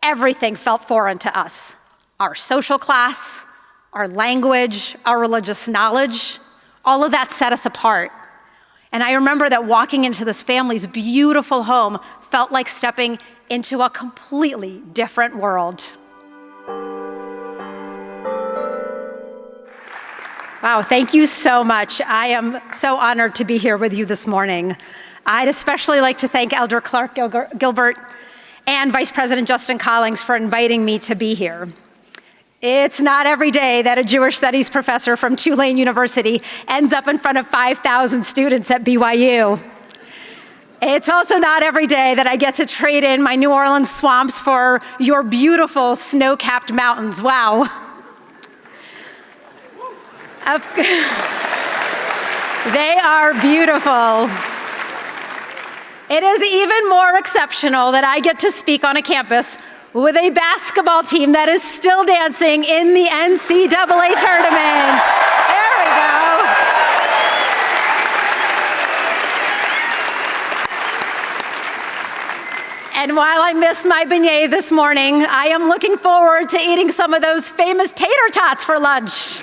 everything felt foreign to us. Our social class, our language, our religious knowledge, all of that set us apart. And I remember that walking into this family's beautiful home felt like stepping into a completely different world. Wow, thank you so much. I am so honored to be here with you this morning. I'd especially like to thank Elder Clark Gilbert and Vice President Justin Collings for inviting me to be here. It's not every day that a Jewish studies professor from Tulane University ends up in front of 5,000 students at BYU. It's also not every day that I get to trade in my New Orleans swamps for your beautiful snow-capped mountains. Wow. They are beautiful. It is even more exceptional that I get to speak on a campus with a basketball team that is still dancing in the NCAA tournament. There we go. And while I missed my beignet this morning, I am looking forward to eating some of those famous tater tots for lunch.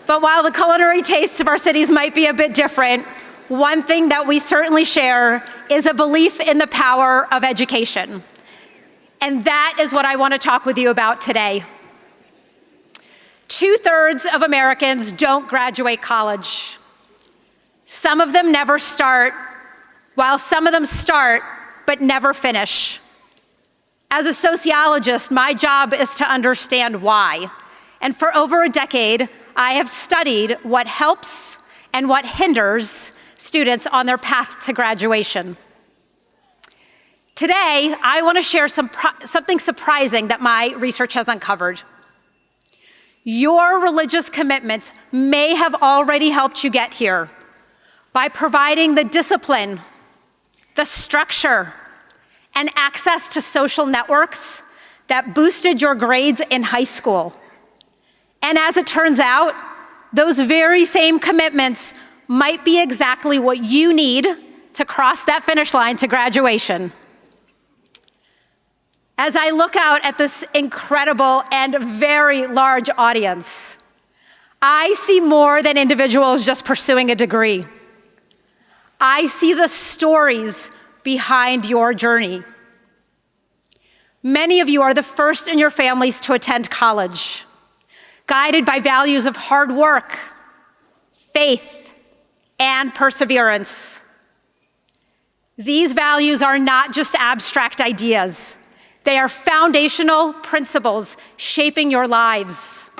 But while the culinary tastes of our cities might be a bit different, one thing that we certainly share is a belief in the power of education. And that is what I want to talk with you about today. 2/3 of Americans don't graduate college. Some of them never start, while some of them start but never finish. As a sociologist, my job is to understand why. And for over a decade, I have studied what helps and what hinders students on their path to graduation. Today, I want to share something surprising that my research has uncovered. Your religious commitments may have already helped you get here by providing the discipline, the structure, and access to social networks that boosted your grades in high school. And as it turns out, those very same commitments might be exactly what you need to cross that finish line to graduation. As I look out at this incredible and very large audience, I see more than individuals just pursuing a degree. I see the stories behind your journey. Many of you are the first in your families to attend college, guided by values of hard work, faith, and perseverance. These values are not just abstract ideas. They are foundational principles shaping your lives.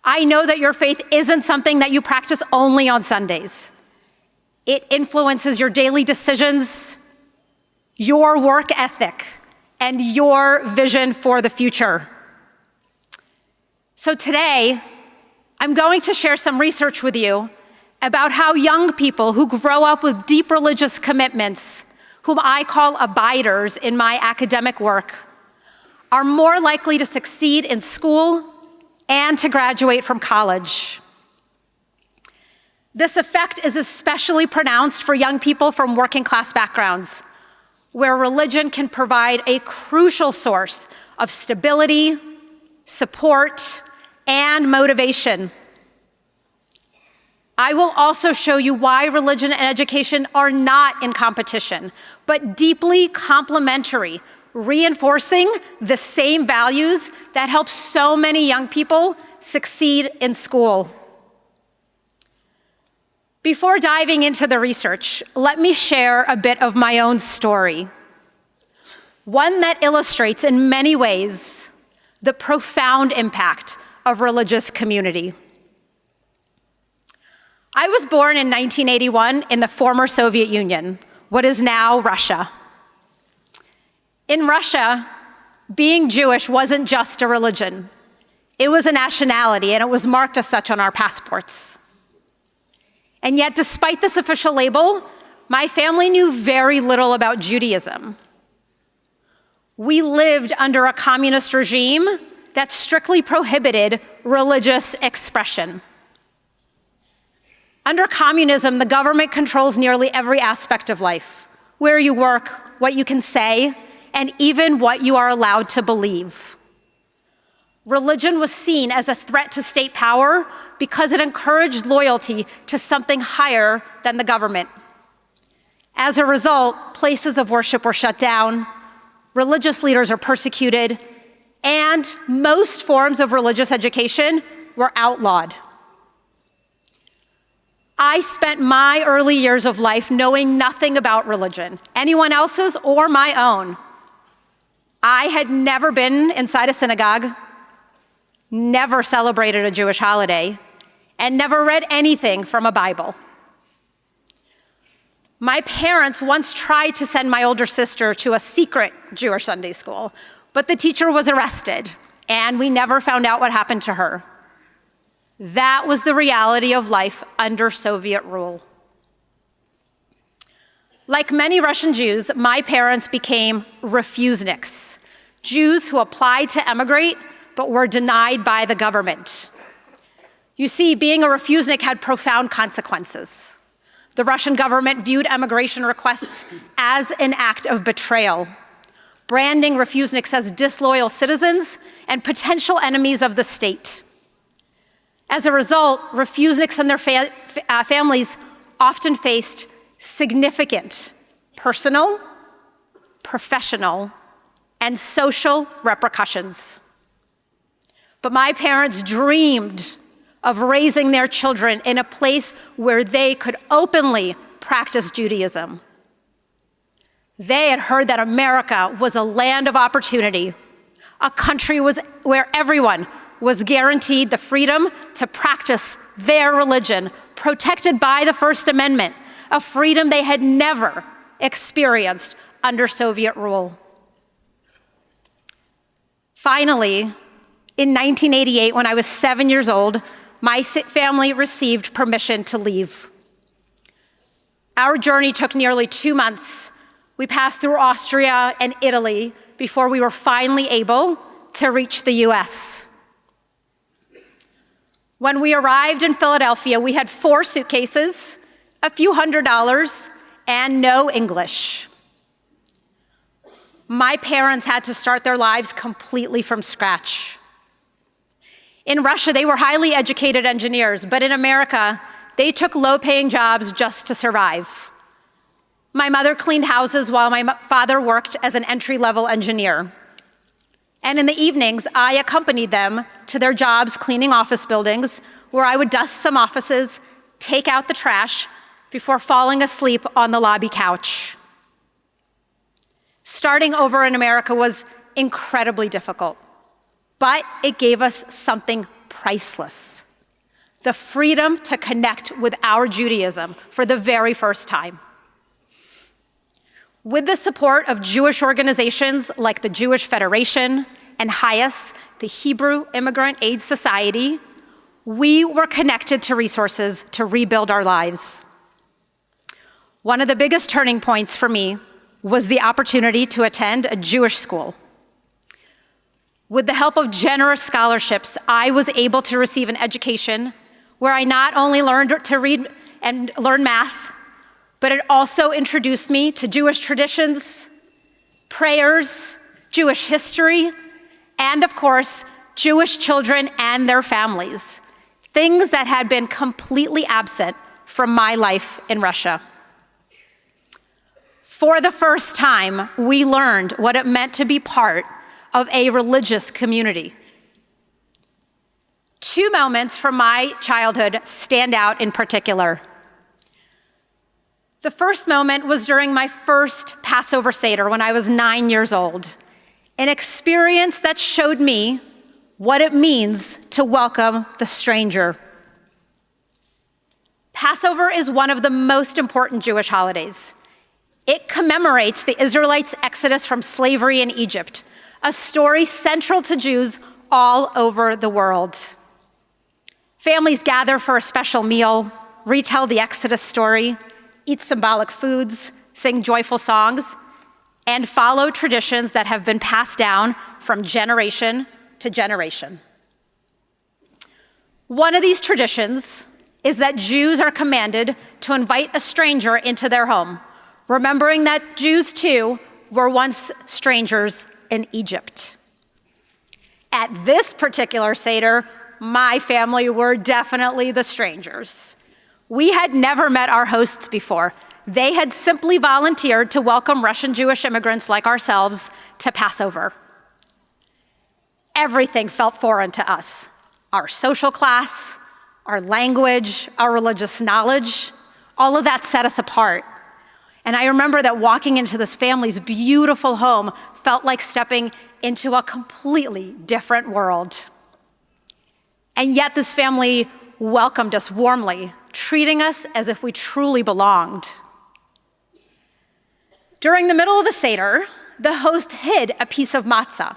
I know that your faith isn't something that you practice only on Sundays. It influences your daily decisions, your work ethic, and your vision for the future. So today, I'm going to share some research with you about how young people who grow up with deep religious commitments, whom I call abiders in my academic work, are more likely to succeed in school and to graduate from college. This effect is especially pronounced for young people from working class backgrounds, where religion can provide a crucial source of stability, support, and motivation. I will also show you why religion and education are not in competition, but deeply complementary, reinforcing the same values that help so many young people succeed in school. Before diving into the research, let me share a bit of my own story, one that illustrates in many ways the profound impact of religious community. I was born in 1981 in the former Soviet Union, what is now Russia. In Russia, being Jewish wasn't just a religion. It was a nationality, and it was marked as such on our passports. And yet, despite this official label, my family knew very little about Judaism. We lived under a communist regime that strictly prohibited religious expression. Under communism, the government controls nearly every aspect of life, where you work, what you can say, and even what you are allowed to believe. Religion was seen as a threat to state power because it encouraged loyalty to something higher than the government. As a result, places of worship were shut down, religious leaders are persecuted, and most forms of religious education were outlawed. I spent my early years of life knowing nothing about religion, anyone else's or my own. I had never been inside a synagogue, never celebrated a Jewish holiday, and never read anything from a Bible. My parents once tried to send my older sister to a secret Jewish Sunday school, but the teacher was arrested, and we never found out what happened to her. That was the reality of life under Soviet rule. Like many Russian Jews, my parents became refuseniks, Jews who applied to emigrate but were denied by the government. You see, being a refusenik had profound consequences. The Russian government viewed emigration requests as an act of betrayal, branding refuseniks as disloyal citizens and potential enemies of the state. As a result, refuseniks and their families often faced significant personal, professional, and social repercussions. But my parents dreamed of raising their children in a place where they could openly practice Judaism. They had heard that America was a land of opportunity, a country where everyone was guaranteed the freedom to practice their religion, protected by the First Amendment, a freedom they had never experienced under Soviet rule. Finally, in 1988, when I was 7 years old, my family received permission to leave. Our journey took nearly 2 months. We passed through Austria and Italy before we were finally able to reach the US. When we arrived in Philadelphia, we had 4 suitcases, a few $100s, and no English. My parents had to start their lives completely from scratch. In Russia, they were highly educated engineers, but in America, they took low-paying jobs just to survive. My mother cleaned houses while my father worked as an entry-level engineer. And in the evenings, I accompanied them to their jobs cleaning office buildings, where I would dust some offices, take out the trash, before falling asleep on the lobby couch. Starting over in America was incredibly difficult, but it gave us something priceless: the freedom to connect with our Judaism for the very first time. With the support of Jewish organizations like the Jewish Federation and HIAS, the Hebrew Immigrant Aid Society, we were connected to resources to rebuild our lives. One of the biggest turning points for me was the opportunity to attend a Jewish school. With the help of generous scholarships, I was able to receive an education where I not only learned to read and learn math, but it also introduced me to Jewish traditions, prayers, Jewish history, and of course, Jewish children and their families, things that had been completely absent from my life in Russia. For the first time, we learned what it meant to be part of a religious community. 2 moments from my childhood stand out in particular. The first moment was during my first Passover Seder when I was 9 years old, an experience that showed me what it means to welcome the stranger. Passover is one of the most important Jewish holidays. It commemorates the Israelites' exodus from slavery in Egypt, a story central to Jews all over the world. Families gather for a special meal, retell the Exodus story, eat symbolic foods, sing joyful songs, and follow traditions that have been passed down from generation to generation. One of these traditions is that Jews are commanded to invite a stranger into their home, remembering that Jews too were once strangers in Egypt. At this particular Seder, my family were definitely the strangers. We had never met our hosts before. They had simply volunteered to welcome Russian Jewish immigrants like ourselves to Passover. Everything felt foreign to us. Our social class, our language, our religious knowledge, all of that set us apart. And I remember that walking into this family's beautiful home felt like stepping into a completely different world. And yet this family welcomed us warmly, treating us as if we truly belonged. During the middle of the Seder, the host hid a piece of matzah.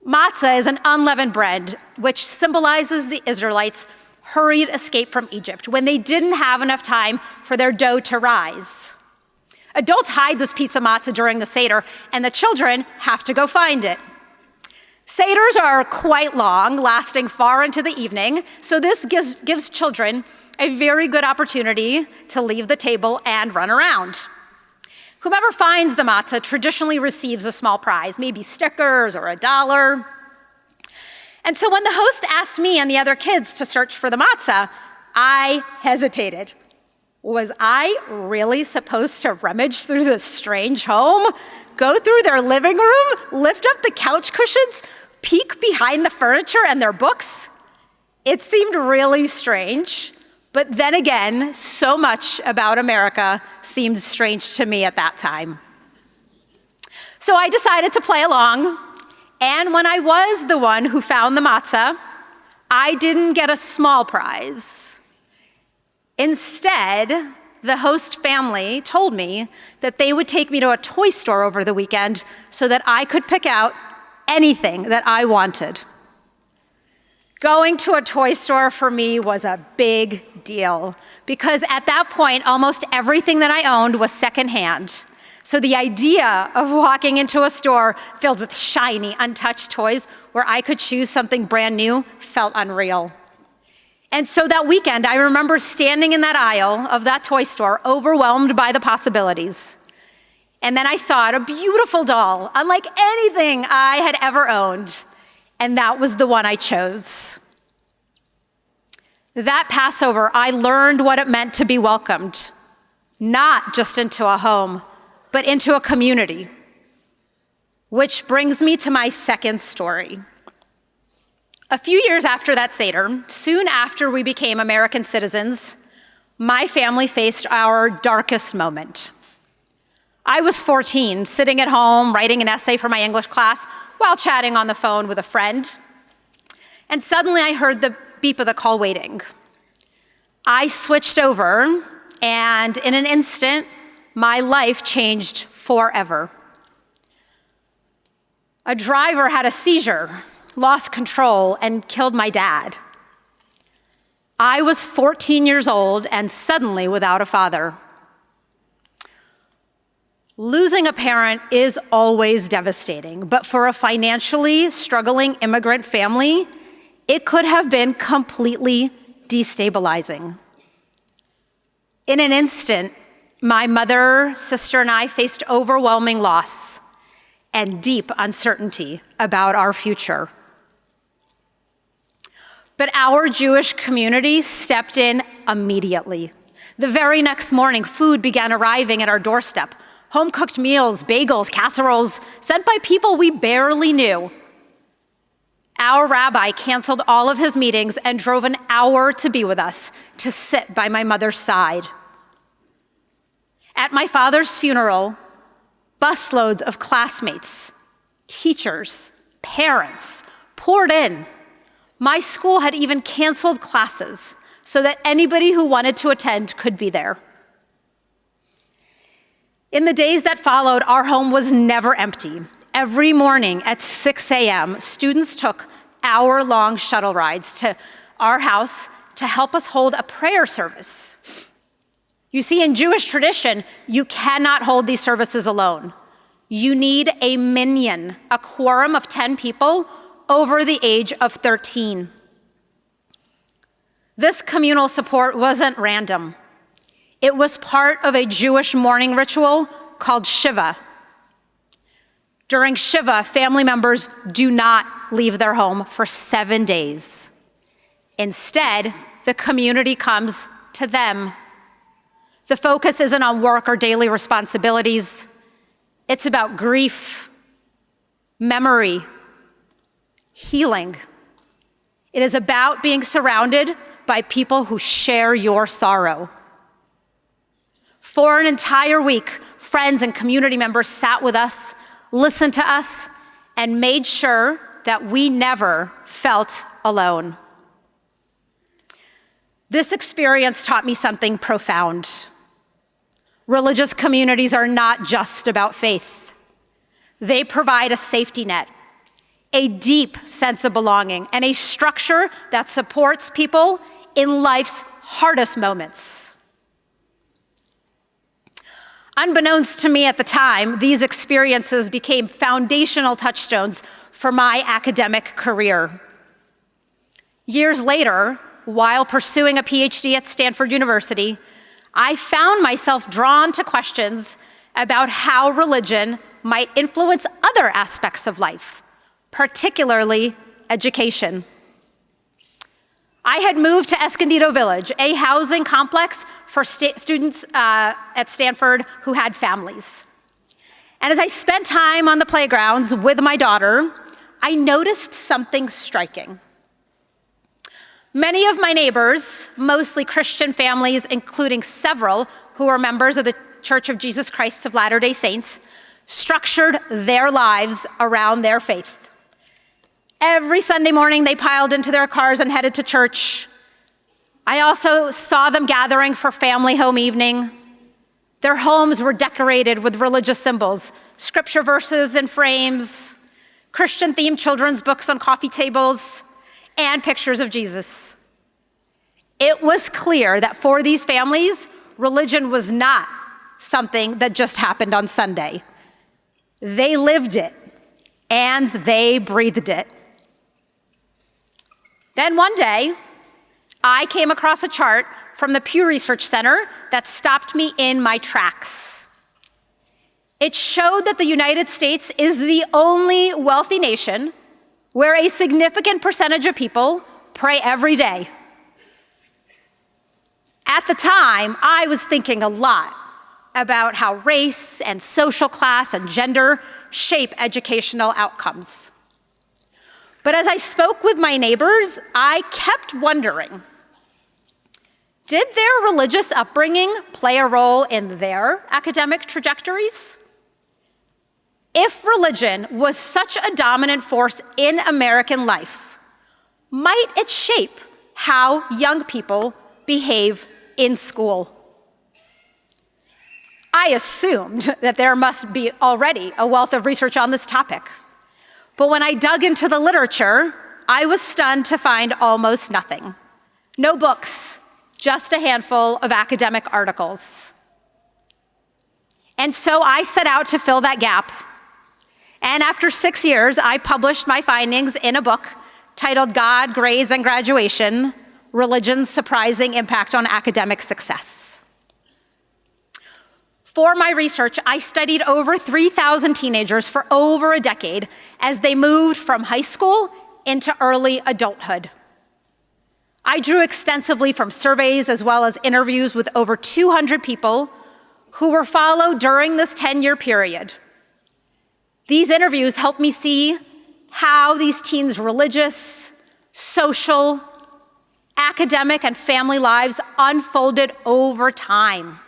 Matzah is an unleavened bread, which symbolizes the Israelites' hurried escape from Egypt when they didn't have enough time for their dough to rise. Adults hide this piece of matzah during the Seder, and the children have to go find it. Seders are quite long, lasting far into the evening, so this gives children a very good opportunity to leave the table and run around. Whomever finds the matzah traditionally receives a small prize, maybe stickers or $1. And so when the host asked me and the other kids to search for the matzah, I hesitated. Was I really supposed to rummage through this strange home, go through their living room, lift up the couch cushions, peek behind the furniture and their books? It seemed really strange, but then again, so much about America seemed strange to me at that time. So I decided to play along, and when I was the one who found the matzah, I didn't get a small prize. Instead, the host family told me that they would take me to a toy store over the weekend so that I could pick out anything that I wanted. Going to a toy store for me was a big deal because at that point, almost everything that I owned was secondhand. So the idea of walking into a store filled with shiny, untouched toys where I could choose something brand new felt unreal. And so that weekend, I remember standing in that aisle of that toy store, overwhelmed by the possibilities. And then I saw a beautiful doll, unlike anything I had ever owned, and that was the one I chose. That Passover, I learned what it meant to be welcomed, not just into a home, but into a community. Which brings me to my second story. A few years after that Seder, soon after we became American citizens, my family faced our darkest moment. I was 14, sitting at home, writing an essay for my English class while chatting on the phone with a friend. And suddenly I heard the beep of the call waiting. I switched over, and in an instant, my life changed forever. A driver had a seizure, lost control, and killed my dad. I was 14 years old and suddenly without a father. Losing a parent is always devastating, but for a financially struggling immigrant family, it could have been completely destabilizing. In an instant, my mother, sister, and I faced overwhelming loss and deep uncertainty about our future. But our Jewish community stepped in immediately. The very next morning, food began arriving at our doorstep. Home-cooked meals, bagels, casseroles, sent by people we barely knew. Our rabbi canceled all of his meetings and drove an hour to be with us, to sit by my mother's side. At my father's funeral, busloads of classmates, teachers, parents poured in. My school had even canceled classes so that anybody who wanted to attend could be there. In the days that followed, our home was never empty. Every morning at 6 a.m., students took hour-long shuttle rides to our house to help us hold a prayer service. You see, in Jewish tradition, you cannot hold these services alone. You need a minyan, a quorum of 10 people over the age of 13. This communal support wasn't random. It was part of a Jewish mourning ritual called Shiva. During Shiva, family members do not leave their home for 7 days. Instead, the community comes to them. The focus isn't on work or daily responsibilities. It's about grief, memory, healing. It is about being surrounded by people who share your sorrow. For an entire week, friends and community members sat with us, listened to us, and made sure that we never felt alone. This experience taught me something profound. Religious communities are not just about faith. They provide a safety net, a deep sense of belonging, and a structure that supports people in life's hardest moments. Unbeknownst to me at the time, these experiences became foundational touchstones for my academic career. Years later, while pursuing a PhD at Stanford University, I found myself drawn to questions about how religion might influence other aspects of life, particularly education. I had moved to Escondido Village, a housing complex for students at Stanford who had families. And as I spent time on the playgrounds with my daughter, I noticed something striking. Many of my neighbors, mostly Christian families, including several who were members of the Church of Jesus Christ of Latter-day Saints, structured their lives around their faith. Every Sunday morning, they piled into their cars and headed to church. I also saw them gathering for family home evening. Their homes were decorated with religious symbols, scripture verses in frames, Christian-themed children's books on coffee tables, and pictures of Jesus. It was clear that for these families, religion was not something that just happened on Sunday. They lived it, and they breathed it. Then one day, I came across a chart from the Pew Research Center that stopped me in my tracks. It showed that the United States is the only wealthy nation where a significant percentage of people pray every day. At the time, I was thinking a lot about how race and social class and gender shape educational outcomes. But as I spoke with my neighbors, I kept wondering, did their religious upbringing play a role in their academic trajectories? If religion was such a dominant force in American life, might it shape how young people behave in school? I assumed that there must be already a wealth of research on this topic. But when I dug into the literature, I was stunned to find almost nothing. No books, just a handful of academic articles. And so I set out to fill that gap. And after 6 years, I published my findings in a book titled God, Grades, and Graduation: Religion's Surprising Impact on Academic Success. For my research, I studied over 3,000 teenagers for over a decade as they moved from high school into early adulthood. I drew extensively from surveys as well as interviews with over 200 people who were followed during this 10-year period. These interviews helped me see how these teens' religious, social, academic, and family lives unfolded over time.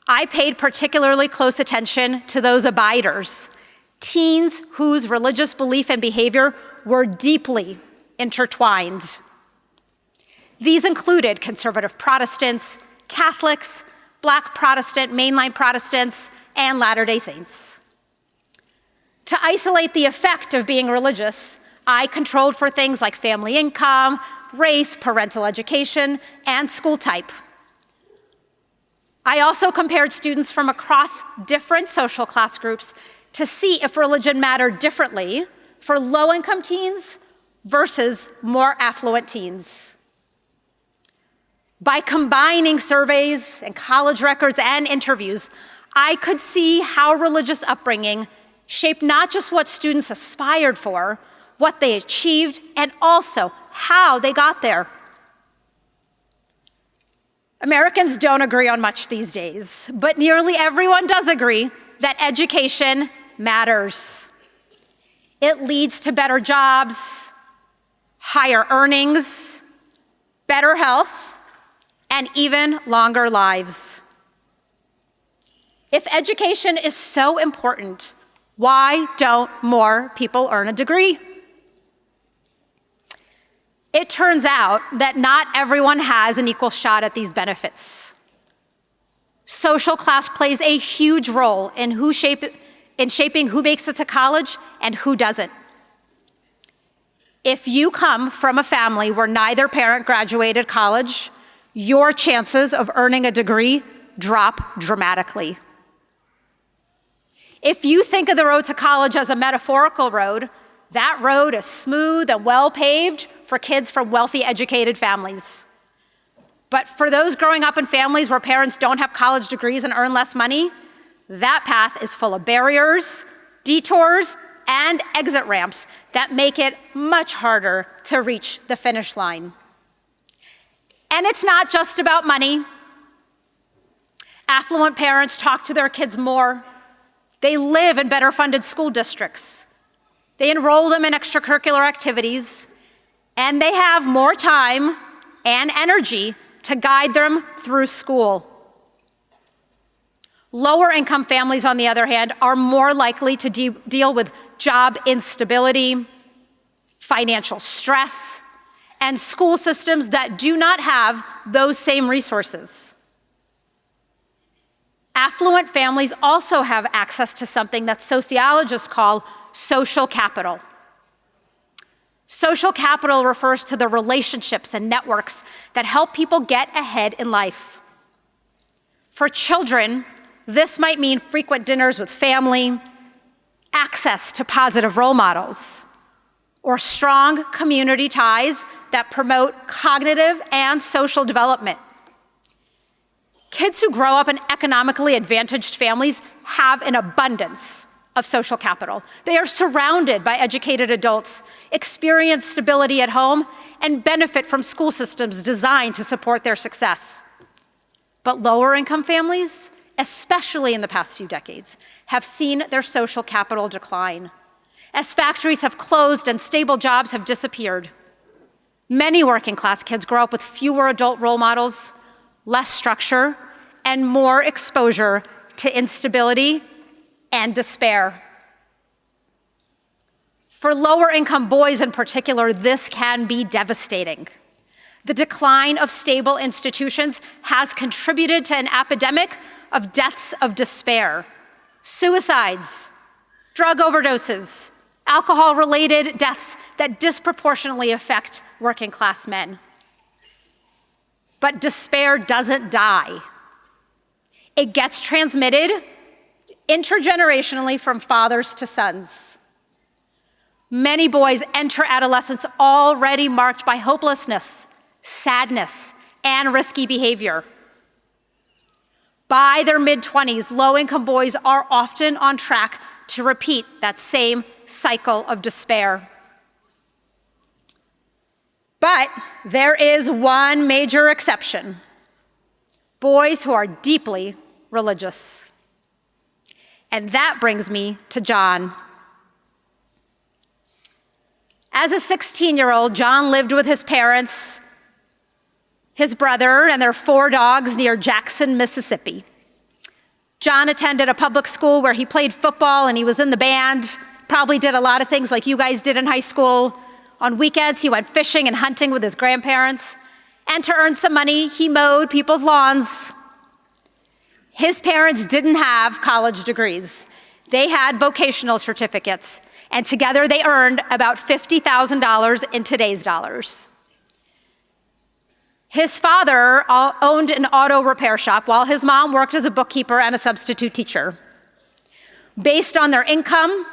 I paid particularly close attention to those abiders, teens whose religious belief and behavior were deeply intertwined. These included conservative Protestants, Catholics, Black Protestant, mainline Protestants, and Latter-day Saints. To isolate the effect of being religious, I controlled for things like family income, race, parental education, and school type. I also compared students from across different social class groups to see if religion mattered differently for low-income teens versus more affluent teens. By combining surveys and college records and interviews, I could see how religious upbringing shaped not just what students aspired for, what they achieved, and also how they got there. Americans don't agree on much these days, but nearly everyone does agree that education matters. It leads to better jobs, higher earnings, better health, and even longer lives. If education is so important, why don't more people earn a degree? It turns out that not everyone has an equal shot at these benefits. Social class plays a huge role in shaping who makes it to college and who doesn't. If you come from a family where neither parent graduated college, your chances of earning a degree drop dramatically. If you think of the road to college as a metaphorical road, that road is smooth and well-paved for kids from wealthy, educated families. But for those growing up in families where parents don't have college degrees and earn less money, that path is full of barriers, detours, and exit ramps that make it much harder to reach the finish line. And it's not just about money. Affluent parents talk to their kids more. They live in better funded school districts. They enroll them in extracurricular activities, and they have more time and energy to guide them through school. Lower income families, on the other hand, are more likely to deal with job instability, financial stress, and school systems that do not have those same resources. Affluent families also have access to something that sociologists call social capital. Social capital refers to the relationships and networks that help people get ahead in life. For children, this might mean frequent dinners with family, access to positive role models, or strong community ties that promote cognitive and social development. Kids who grow up in economically advantaged families have an abundance of social capital. They are surrounded by educated adults, experience stability at home, and benefit from school systems designed to support their success. But lower income families, especially in the past few decades, have seen their social capital decline. As factories have closed and stable jobs have disappeared, many working class kids grow up with fewer adult role models, less structure, and more exposure to instability and despair. For lower income boys in particular, this can be devastating. The decline of stable institutions has contributed to an epidemic of deaths of despair, suicides, drug overdoses, alcohol-related deaths that disproportionately affect working class men. But despair doesn't die. It gets transmitted intergenerationally from fathers to sons. Many boys enter adolescence already marked by hopelessness, sadness, and risky behavior. By their mid-20s, low-income boys are often on track to repeat that same cycle of despair. But there is one major exception: boys who are deeply religious. And that brings me to John. As a 16-year-old, John lived with his parents, his brother, and their 4 dogs near Jackson, Mississippi. John attended a public school where he played football and he was in the band, probably did a lot of things like you guys did in high school. On weekends, he went fishing and hunting with his grandparents. And to earn some money, he mowed people's lawns. His parents didn't have college degrees. They had vocational certificates, and together they earned about $50,000 in today's dollars. His father owned an auto repair shop while his mom worked as a bookkeeper and a substitute teacher. Based on their income,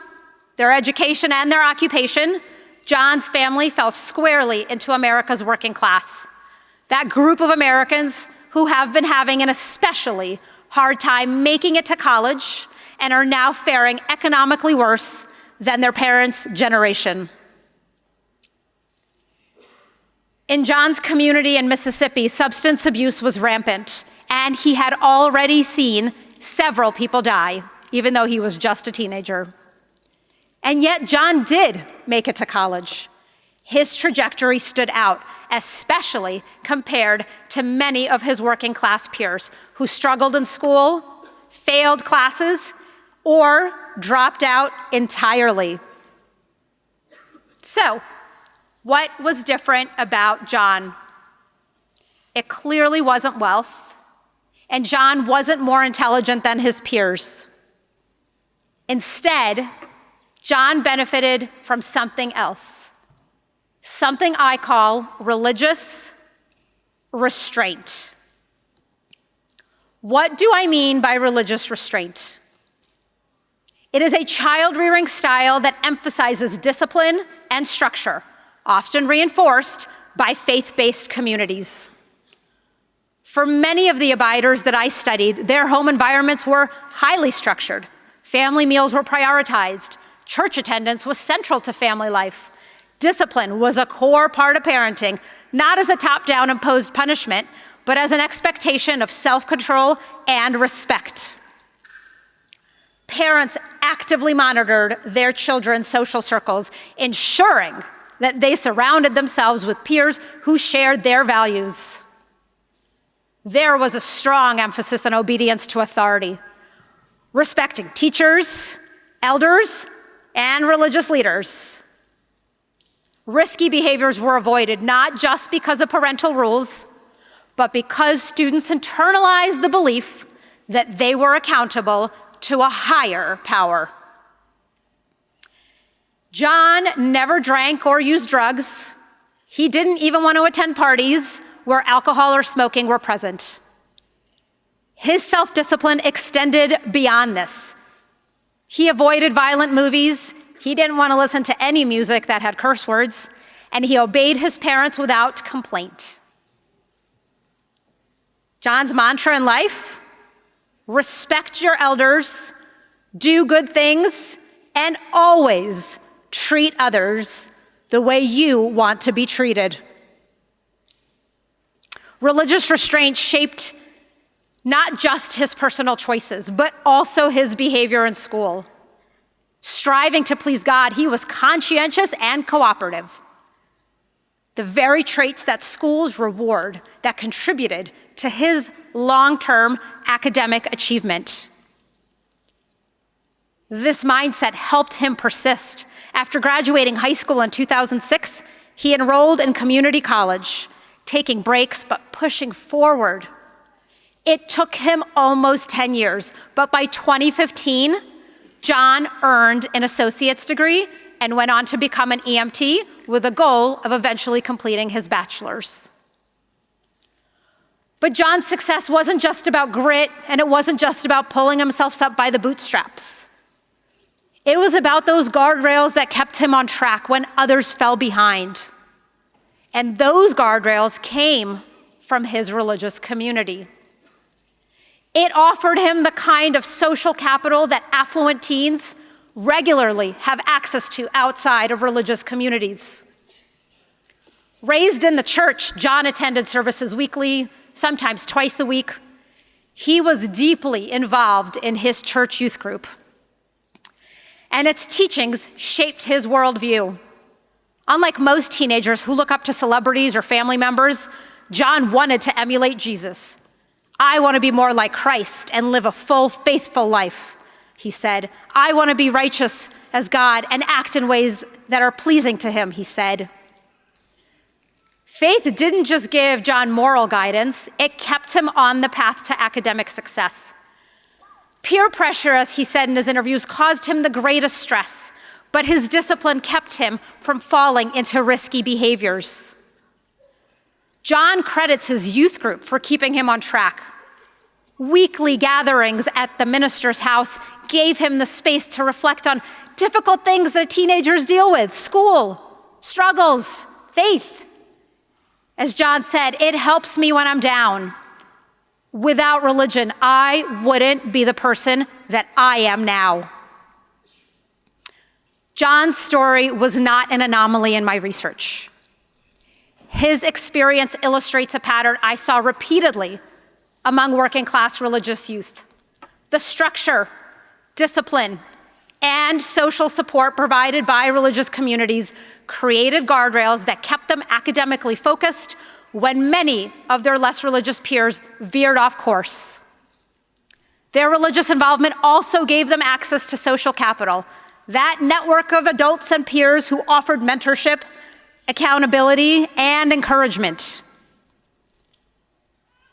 their education, and their occupation, John's family fell squarely into America's working class. that group of Americans who have been having an especially hard time making it to college and are now faring economically worse than their parents' generation. In John's community in Mississippi, substance abuse was rampant, and he had already seen several people die, even though he was just a teenager. And yet John did make it to college. His trajectory stood out, especially compared to many of his working class peers who struggled in school, failed classes, or dropped out entirely. So, what was different about John? It clearly wasn't wealth, and John wasn't more intelligent than his peers. Instead, John benefited from something else, something I call religious restraint. What do I mean by religious restraint? It is a child-rearing style that emphasizes discipline and structure, often reinforced by faith-based communities. For many of the abiders that I studied, their home environments were highly structured. Family meals were prioritized. Church attendance was central to family life. Discipline was a core part of parenting, not as a top-down imposed punishment, but as an expectation of self-control and respect. Parents actively monitored their children's social circles, ensuring that they surrounded themselves with peers who shared their values. There was a strong emphasis on obedience to authority, respecting teachers, elders, and religious leaders. Risky behaviors were avoided, not just because of parental rules, but because students internalized the belief that they were accountable to a higher power. John never drank or used drugs. He didn't even want to attend parties where alcohol or smoking were present. His self-discipline extended beyond this. He avoided violent movies. He didn't want to listen to any music that had curse words, and he obeyed his parents without complaint. John's mantra in life: respect your elders, do good things, and always treat others the way you want to be treated. Religious restraint shaped not just his personal choices, but also his behavior in school. Striving to please God, he was conscientious and cooperative. The very traits that schools reward that contributed to his long-term academic achievement. This mindset helped him persist. After graduating high school in 2006, he enrolled in community college, taking breaks but pushing forward. It took him almost 10 years, but by 2015, John earned an associate's degree and went on to become an EMT with a goal of eventually completing his bachelor's. But John's success wasn't just about grit, and it wasn't just about pulling himself up by the bootstraps. It was about those guardrails that kept him on track when others fell behind. And those guardrails came from his religious community. It offered him the kind of social capital that affluent teens regularly have access to outside of religious communities. Raised in the church, John attended services weekly, sometimes twice a week. He was deeply involved in his church youth group, and its teachings shaped his worldview. Unlike most teenagers who look up to celebrities or family members, John wanted to emulate Jesus. "I want to be more like Christ and live a full, faithful life," he said. "I want to be righteous as God and act in ways that are pleasing to him," he said. Faith didn't just give John moral guidance, it kept him on the path to academic success. Peer pressure, as he said in his interviews, caused him the greatest stress, but his discipline kept him from falling into risky behaviors. John credits his youth group for keeping him on track. Weekly gatherings at the minister's house gave him the space to reflect on difficult things that teenagers deal with: school, struggles, faith. As John said, it helps me when I'm down. Without religion, I wouldn't be the person that I am now. John's story was not an anomaly in my research. His experience illustrates a pattern I saw repeatedly among working class religious youth. The structure, discipline, and social support provided by religious communities created guardrails that kept them academically focused when many of their less religious peers veered off course. Their religious involvement also gave them access to social capital, that network of adults and peers who offered mentorship, accountability, and encouragement.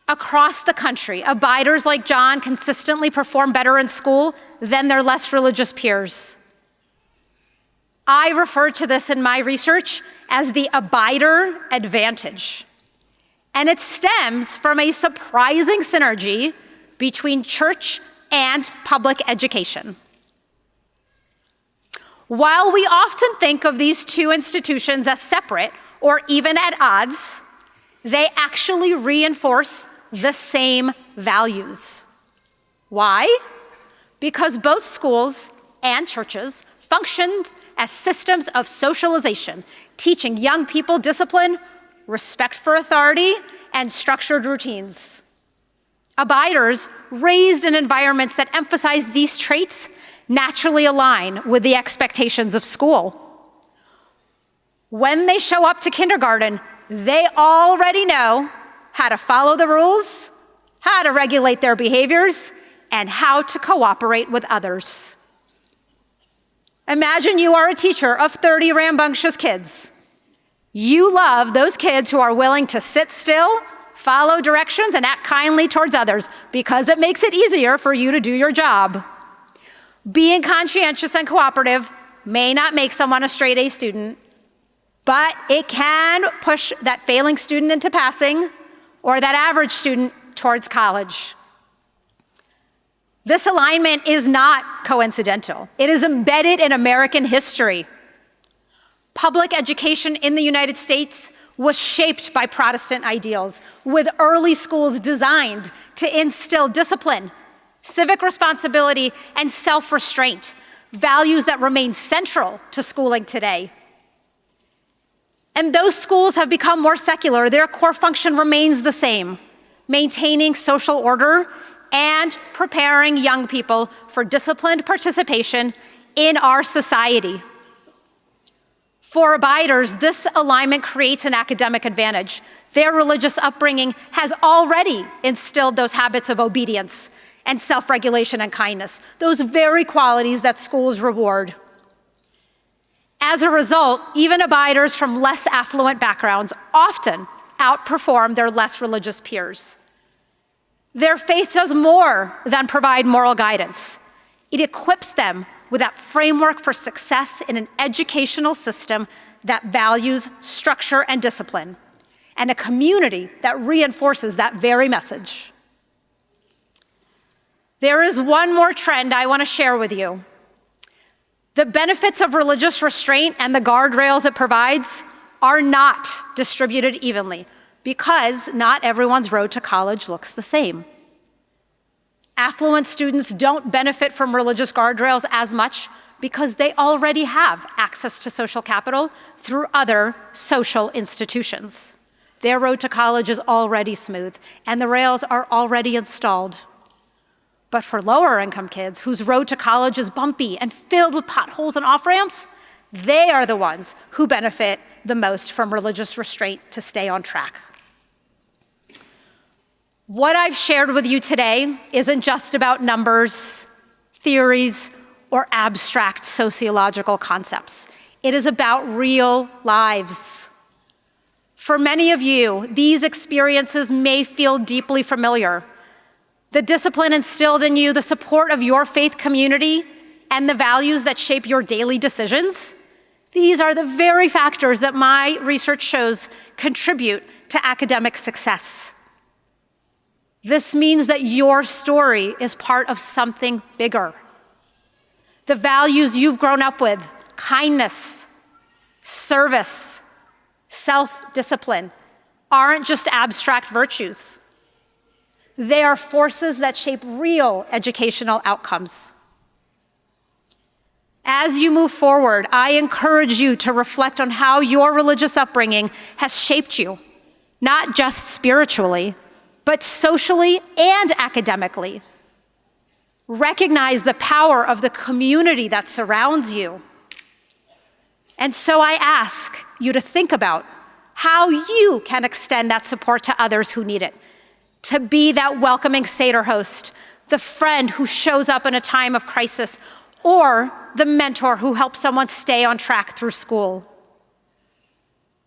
Across the country, abiders like John consistently perform better in school than their less religious peers. I refer to this in my research as the abider advantage. And it stems from a surprising synergy between church and public education. While we often think of these two institutions as separate or even at odds, they actually reinforce the same values. Why? Because both schools and churches function as systems of socialization, teaching young people discipline, respect for authority, and structured routines. Abiders raised in environments that emphasize these traits naturally align with the expectations of school. When they show up to kindergarten, they already know how to follow the rules, how to regulate their behaviors, and how to cooperate with others. Imagine you are a teacher of 30 rambunctious kids. You love those kids who are willing to sit still, follow directions, and act kindly towards others because it makes it easier for you to do your job. Being conscientious and cooperative may not make someone a straight A student, but it can push that failing student into passing or that average student towards college. This alignment is not coincidental. It is embedded in American history. Public education in the United States was shaped by Protestant ideals, with early schools designed to instill discipline, civic responsibility, and self-restraint, values that remain central to schooling today. And those schools have become more secular. Their core function remains the same, maintaining social order and preparing young people for disciplined participation in our society. For abiders, this alignment creates an academic advantage. Their religious upbringing has already instilled those habits of obedience and self-regulation and kindness, those very qualities that schools reward. As a result, even abiders from less affluent backgrounds often outperform their less religious peers. Their faith does more than provide moral guidance. It equips them with that framework for success in an educational system that values structure and discipline, and a community that reinforces that very message. There is one more trend I want to share with you. The benefits of religious restraint and the guardrails it provides are not distributed evenly, because not everyone's road to college looks the same. Affluent students don't benefit from religious guardrails as much because they already have access to social capital through other social institutions. Their road to college is already smooth, and the rails are already installed. But for lower income kids whose road to college is bumpy and filled with potholes and off-ramps, they are the ones who benefit the most from religious restraint to stay on track. What I've shared with you today isn't just about numbers, theories, or abstract sociological concepts. It is about real lives. For many of you, these experiences may feel deeply familiar. The discipline instilled in you, the support of your faith community, and the values that shape your daily decisions, these are the very factors that my research shows contribute to academic success. This means that your story is part of something bigger. The values you've grown up with, kindness, service, self-discipline, aren't just abstract virtues. They are forces that shape real educational outcomes. As you move forward, I encourage you to reflect on how your religious upbringing has shaped you, not just spiritually, but socially and academically. Recognize the power of the community that surrounds you. And so I ask you to think about how you can extend that support to others who need it, to be that welcoming Seder host, the friend who shows up in a time of crisis, or the mentor who helps someone stay on track through school.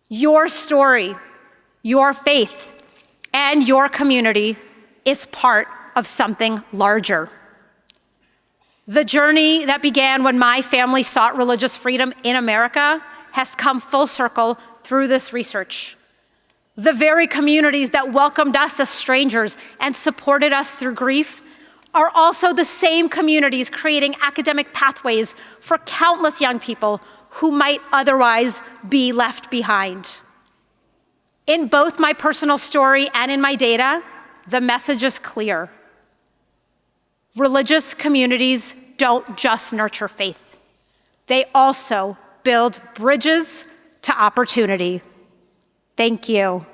Your story, your faith, and your community is part of something larger. The journey that began when my family sought religious freedom in America has come full circle through this research. The very communities that welcomed us as strangers and supported us through grief are also the same communities creating academic pathways for countless young people who might otherwise be left behind. In both my personal story and in my data, the message is clear. Religious communities don't just nurture faith. They also build bridges to opportunity. Thank you.